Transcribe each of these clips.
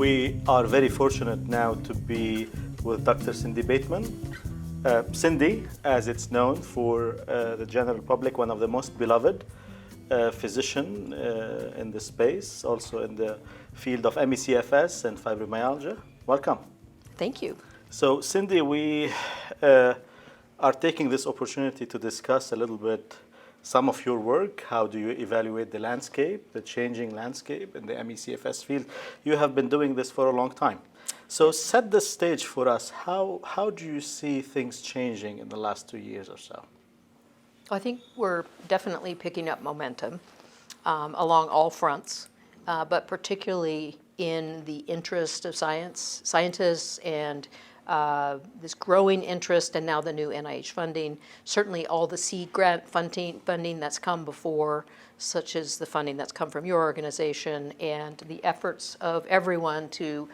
We are very fortunate now to be with Dr. Cindy Bateman. Cindy, as it's known for the general public, one of the most beloved physician in the space, also in the field of ME/CFS and fibromyalgia. Welcome. Thank you. So Cindy, we are taking this opportunity to discuss a little bit some of your work. How do you evaluate the landscape, the changing landscape in the ME/CFS field? You have been doing this for a long time. So set the stage for us. How do you see things changing in the last 2 years or so? I think we're definitely picking up momentum along all fronts, but particularly in the interest of scientists and this growing interest, and now the new NIH funding. Certainly all the seed grant funding that's come before, such as the funding that's come from your organization, and the efforts of everyone to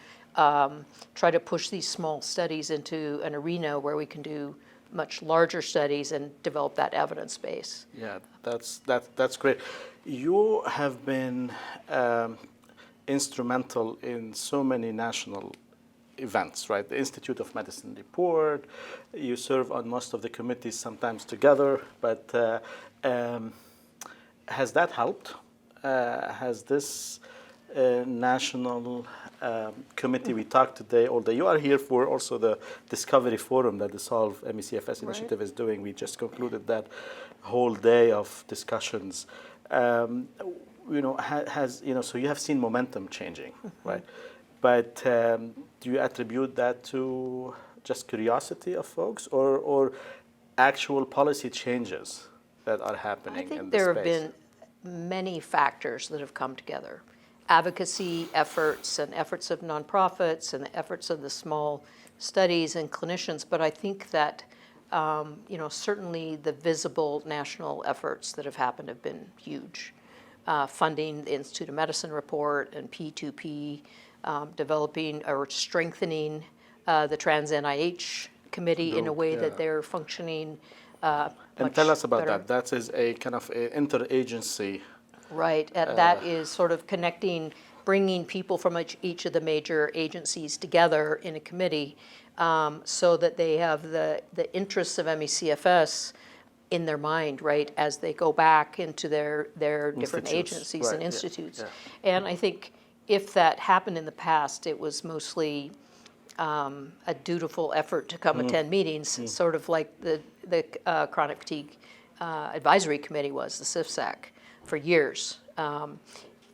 try to push these small studies into an arena where we can do much larger studies and develop that evidence base. Yeah, that's great. You have been instrumental in so many national events, right? The Institute of Medicine report. You serve on most of the committees, sometimes together. But has that helped? Has this national committee we talked today, although you are here for also the Discovery Forum that the Solve ME/CFS Initiative is doing. We just concluded that whole day of discussions. So you have seen momentum changing, right? But do you attribute that to just curiosity of folks or actual policy changes that are happening in the space? I think there have been many factors that have come together. Advocacy efforts and efforts of nonprofits and the efforts of the small studies and clinicians, but I think that certainly the visible national efforts that have happened have been huge. Funding the Institute of Medicine report and P2P, developing or strengthening the Trans NIH committee in a way that they're functioning and tell us about better. that. That is a kind of interagency. Right, that is sort of connecting, bringing people from each of the major agencies together in a committee so that they have the interests of ME/CFS in their mind, right, as they go back into their different agencies and institutes. Yeah. And I think if that happened in the past, it was mostly a dutiful effort to come attend meetings, sort of like the Chronic Fatigue Advisory Committee was, the CFSAC, for years.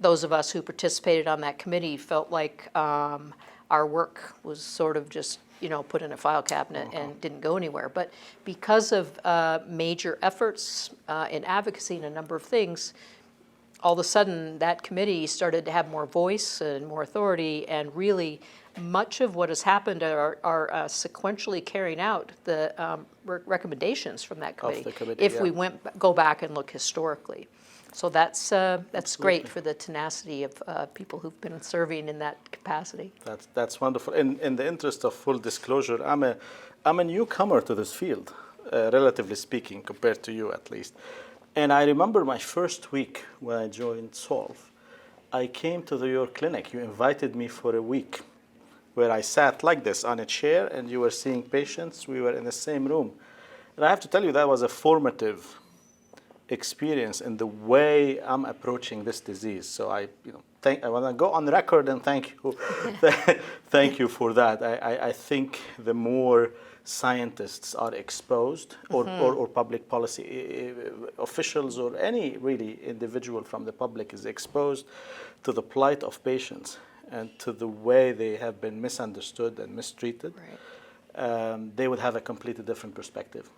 Those of us who participated on that committee felt like our work was sort of just put in a file cabinet and didn't go anywhere. But because of major efforts in advocacy and a number of things, all of a sudden that committee started to have more voice and more authority, and really much of what has happened are sequentially carrying out the recommendations from that committee, if we go back and look historically. So that's great for the tenacity of people who've been serving in that capacity. That's wonderful. In the interest of full disclosure, I'm a newcomer to this field, relatively speaking, compared to you at least. And I remember my first week when I joined Solve, I came to your clinic. You invited me for a week where I sat like this on a chair and you were seeing patients. We were in the same room. And I have to tell you, that was a formative experience in the way I'm approaching this disease. So I want to go on record and thank you, thank you for that. I think the more scientists are exposed, or public policy officials, or any really individual from the public is exposed to the plight of patients and to the way they have been misunderstood and mistreated, they would have a completely different perspective.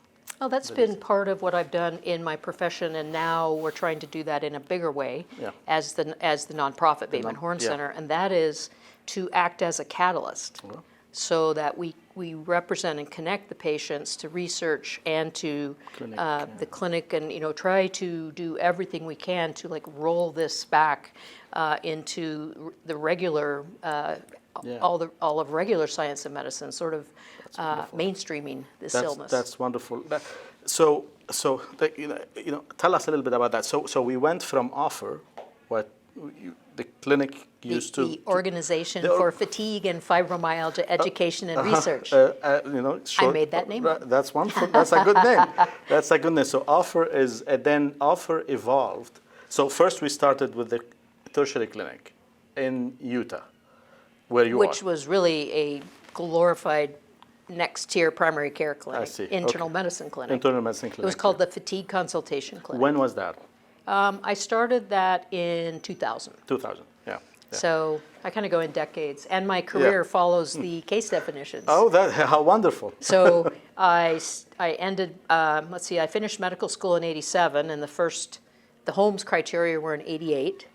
Well, that's been part of what I've done in my profession, and now we're trying to do that in a bigger way as the nonprofit Bateman Horne Center, and that is to act as a catalyst so that we represent and connect the patients to research and to the clinic, and try to do everything we can to roll this back into the regular all of regular science and medicine, sort of mainstreaming this illness. That's wonderful. So tell us a little bit about that. So we went from offer, what the clinic used to... The Organization for Fatigue and Fibromyalgia Education and Research. Short, I made that name up. That's wonderful. That's a good name. That's a good name. So Offer is, and then Offer evolved. So first we started with the tertiary clinic in Utah, where you Which are. was really a glorified next-tier primary care clinic. I see. Internal Okay. medicine clinic. Internal medicine clinic. It was called the Fatigue Consultation Clinic. When was that? I started that in 2000. 2000. Yeah. So I kind of go in decades, and my career follows the case definitions. Oh, how wonderful. So I ended, I finished medical school in 87, and the Holmes criteria were in 88.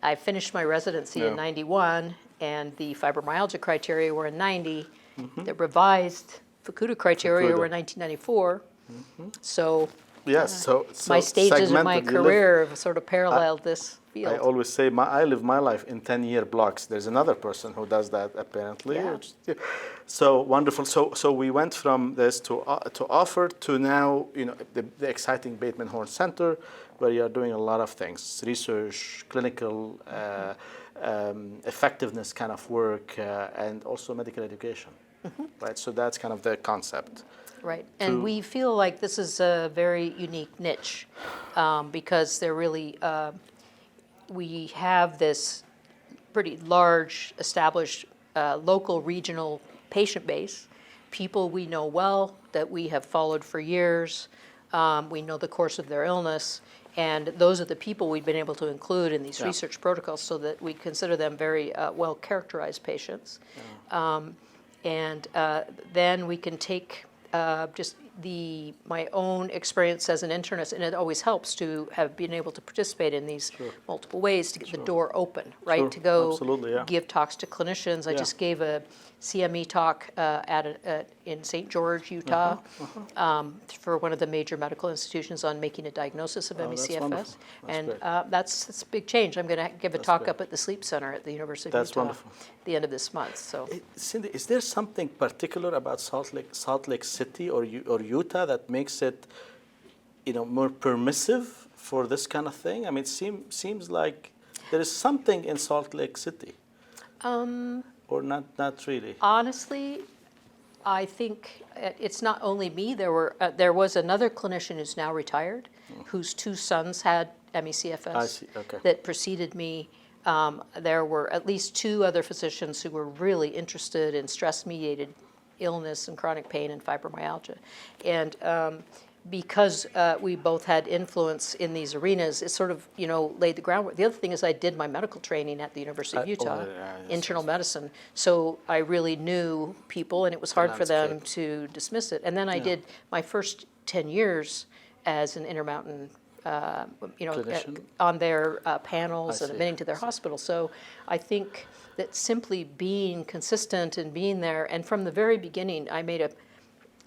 I finished my residency in 91, and the fibromyalgia criteria were in 90. The revised Fukuda criteria were in 1994. So yes, my stages of my segmented. career have sort of paralleled this field. I always say I live my life in 10-year blocks. There's another person who does that apparently. Yeah. So wonderful. So we went from this to Offer to now, the exciting Bateman Horne Center, where you are doing a lot of things: research, clinical effectiveness kind of work, and also medical education. Right. So that's kind of the concept. Right, and we feel like this is a very unique niche because they're really, we have this pretty large established local regional patient base, people we know well that we have followed for years, we know the course of their illness, and those are the people we've been able to include in these research protocols so that we consider them very well characterized patients. And then we can take just my own experience as an internist, and it always helps to have been able to participate in these multiple ways to get the door open, right? To go give talks to clinicians. I just gave a CME talk in St. George, Utah, for one of the major medical institutions on making a diagnosis of ME/CFS, and that's a big change. I'm going to give a talk up at the Sleep Center at the University of Utah at the end of this month. So, Cindy, is there something particular about Salt Lake City or Utah that makes it, more permissive for this kind of thing? I mean, it seems like there is something in Salt Lake City. Or not really? Honestly, I think it's not only me. There was another clinician who's now retired, whose two sons had ME/CFS. I see. Okay. That preceded me. There were at least two other physicians who were really interested in stress-mediated illness and chronic pain and fibromyalgia. And because we both had influence in these arenas, it sort of, laid the groundwork. The other thing is I did my medical training at the University of Utah, internal medicine. So I really knew people, and it was hard for them to dismiss it. And then I did my first 10 years as an Intermountain on their panels and admitting to their hospital. So I think that simply being consistent and being there, and from the very beginning,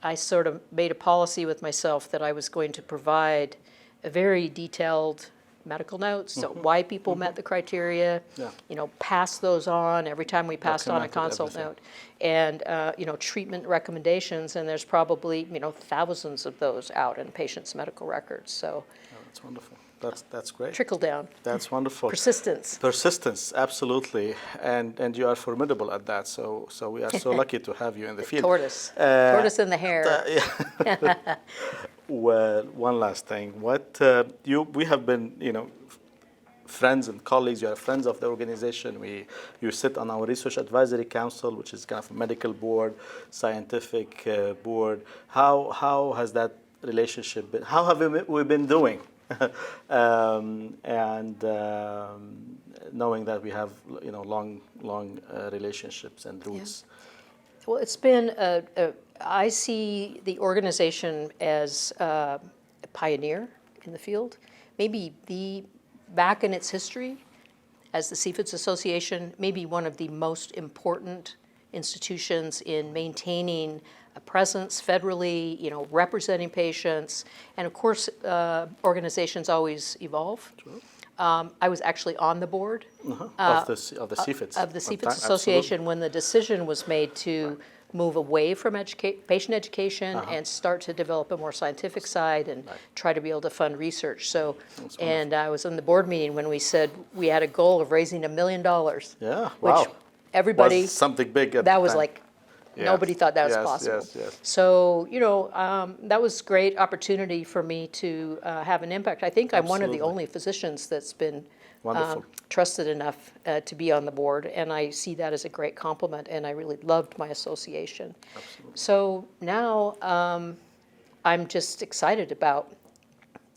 I sort of made a policy with myself that I was going to provide a very detailed medical notes, so why people met the criteria, pass those on every time we passed on a consult note, and treatment recommendations, and there's probably thousands of those out in patients' medical records. So that's wonderful. That's great. Trickle down. That's wonderful. Persistence, absolutely, and you are formidable at that. So we are so lucky to have you in the field. Tortoise in the hair. Well, one last thing. We have been, friends and colleagues. You are friends of the organization. You sit on our Research Advisory Council, which is kind of a medical board, scientific board. How has that relationship been? How have we been doing? Knowing that we have long relationships and roots. Well, it's been I see the organization as a pioneer in the field, maybe back in its history as the Seafoods Association, maybe one of the most important institutions in maintaining a presence federally, representing patients, and of course, organizations always evolve. Sure. I was actually on the board of the Seafoods Association when the decision was made to move away from patient education and start to develop a more scientific side and try to be able to fund research. So, and I was in the board meeting when we said we had a goal of raising $1 million. Yeah, which wow. everybody, Was something big at that the was time. like, Yes, nobody thought that was yes, possible. Yes, yes. So, that was great opportunity for me to have an impact. I think I'm one of the Absolutely. only physicians that's been Wonderful. trusted enough to be on the board, and I see that as a great compliment, and I really loved my association. Absolutely. So now I'm just excited about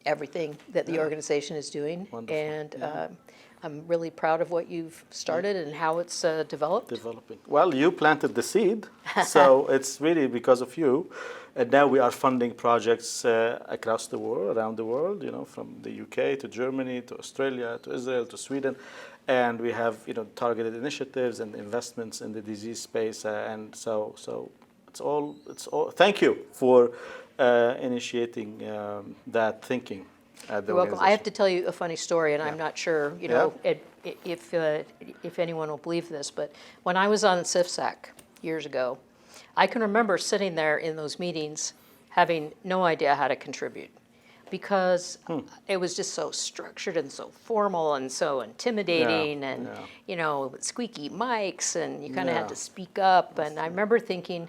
everything that the organization is doing, Wonderful. and I'm really proud of what you've started and how it's developed. Developing. Well, you planted the seed, so it's really because of you. And now we are funding projects across the world, around the world, from the UK to Germany to Australia to Israel to Sweden. And we have, targeted initiatives and investments in the disease space. And so it's all, thank you for initiating that thinking at the You're welcome. I have organization. to tell you a funny story, and I'm not sure, if anyone will believe this, but when I was on CFSAC years ago, I can remember sitting there in those meetings having no idea how to contribute because it was just so structured and so formal and so intimidating and, squeaky mics, and you kind of had to speak up. And I remember thinking,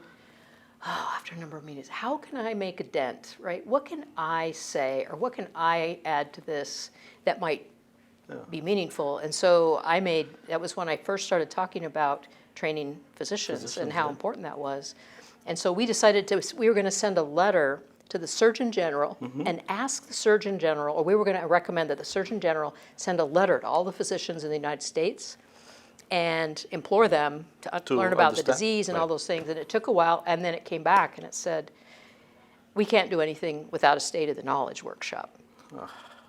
after a number of meetings, how can I make a dent, right? What can I say or what can I add to this that might be meaningful? And so that was when I first started talking about training physicians and how important that was. And so we decided we were going to send a letter to the Surgeon General and ask the Surgeon General, or we were going to recommend that the Surgeon General send a letter to all the physicians in the United States and implore them to learn about the disease and all those things. And it took a while, and then it came back and it said, we can't do anything without a State of the Knowledge workshop.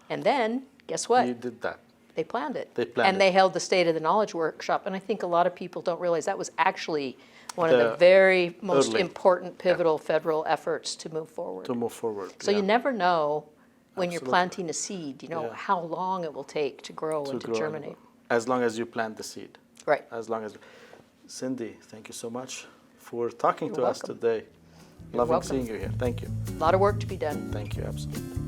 And then, guess what? You did that. They planned it. And they held the State of the Knowledge workshop. And I think a lot of people don't realize that was actually one of the very most important, pivotal federal efforts to move forward. So you never know when you're planting a seed, how long it will take to grow and to germinate. As long as you plant the seed. Right. As long as. Cindy, thank you so much for talking to us welcome. today. Loving welcome. seeing you here. Thank you. A lot of work to be done. Thank you, absolutely.